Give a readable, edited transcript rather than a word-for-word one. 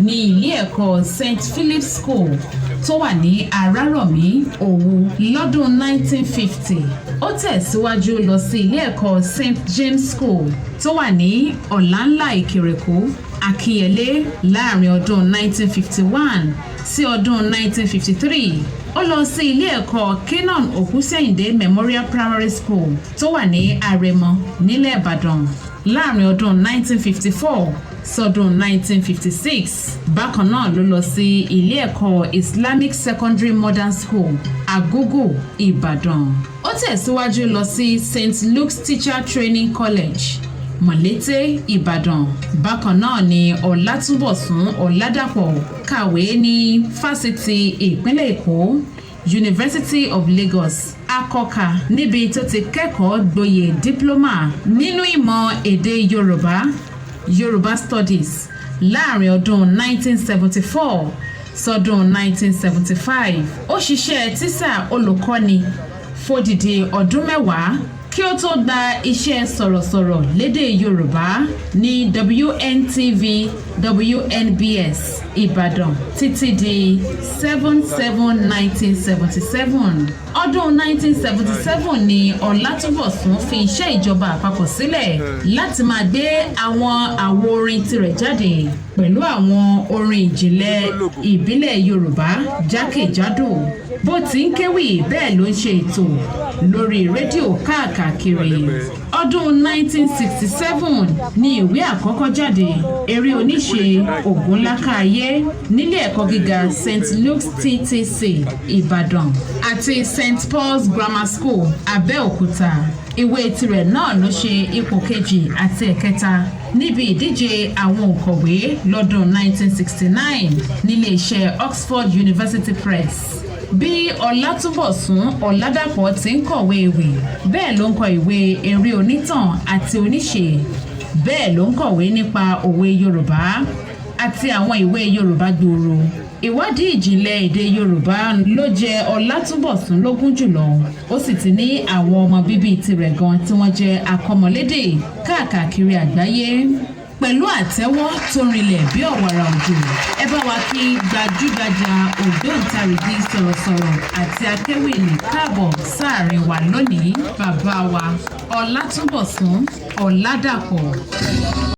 ní ilé ẹ̀kọ́ St Philip's School tó wà ní Arárọ̀mí Òwu lọ́dún 1950. Ó tẹ̀síwájú lọ sí ilé ẹ̀kọ́ St James School tó wà ní Ọ̀lànlá Ìkẹrẹ̀kú Akínyẹlé láàrin ọdún 1951 sí ọdún 1953. Ó lọ sí ilé ẹ̀kọ́ Kenan Okuseyinde Memorial Primary School tó wà ní Àrẹ̀mọ nílẹ̀ Ìbàdàn láàrin ọdún 1954 sọdún 1956. Bákan náà ló lọ sí ilé ẹ̀kọ́ Islamic Secondary Modern School Agogo Ìbàdàn. Ó tẹ̀síwájú lọ sí St Luke's Teacher Training College Mọ̀lété Ìbàdàn. Bákan náà ni Olatunbosun Oladapo kàwé ní Fásitì Ìpínlẹ̀ Èkó University of Lagos Akọ́ka níbi tó ti kẹ́kọ̀ọ́ gboyè diploma nínú ìmọ̀ èdè Yorùbá Studies láàrin ọdún 1974 sọdún 1975. Ó ṣiṣẹ́ tísà olùkọ́ni fódìdí ọdún mẹ́wàá kí ó tó gba iṣẹ́ sọ̀rọ̀sọ̀rọ̀ lédè Yorùbá ní WNTV WNBS Ìbàdàn títí di 7/7/1977. Ọdún 1977 ni Olatunbosun fi iṣẹ́ ìjọba àpapọ̀ sílẹ̀ láti máa gbé àwọn àwo orin tirẹ̀ jáde pẹ̀lú àwọn orin ìjìnlẹ̀ ìbílẹ̀ Yorùbá jákèjádò. Bó ti ń kéwì bẹ́ẹ̀ ló ń ṣe ètò lórí rédíò káàkiri. Ọdún 1967 ni ìwé àkọ́kọ́ jáde eré oníṣe Ògúnlákáayé nílé ẹ̀kọ́ gíga St Luke's TTC Ìbàdàn àti St Paul's Grammar School Abẹ́òkúta. Ìwé tirẹ̀ náà ló ṣe ipò kejì àti ẹ̀kẹta níbi ìdíje àwọn òǹkọ̀wé lọ́dún 1969 nílé iṣẹ́ Oxford University Press. Bí Olatunbosun Oladapo ti ń kọ̀wé ewì bẹ́ẹ̀ ló ń kọ ìwé eré onítàn àti oníṣe, bẹ́ẹ̀ ló ń kọ̀wé nípa òwe Yorùbá àti àwọn ìwé Yorùbá gbòòrò. Ìwádìí ìjìnlẹ̀ èdè Yorùbá ló jẹ Olatunbosun lógún jùlọ. Ó sì ti ní àwọn ọmọ bíbí tirẹ̀ gan tí wọ́n jẹ́ akọ́mọlédè káàkiri àgbáyé. Pẹ̀lú àtẹ́wọ́ tó rinlẹ̀ bí ọ̀wàrà òjò, ẹ bá wa kí gbajúgbajà ògbóǹtarìgì sọ̀rọ̀sọ̀rọ̀ àti akéwì ní káàbọ̀ sáàrin wa lónìí, bàbá wa Olatunbosun Oladapo.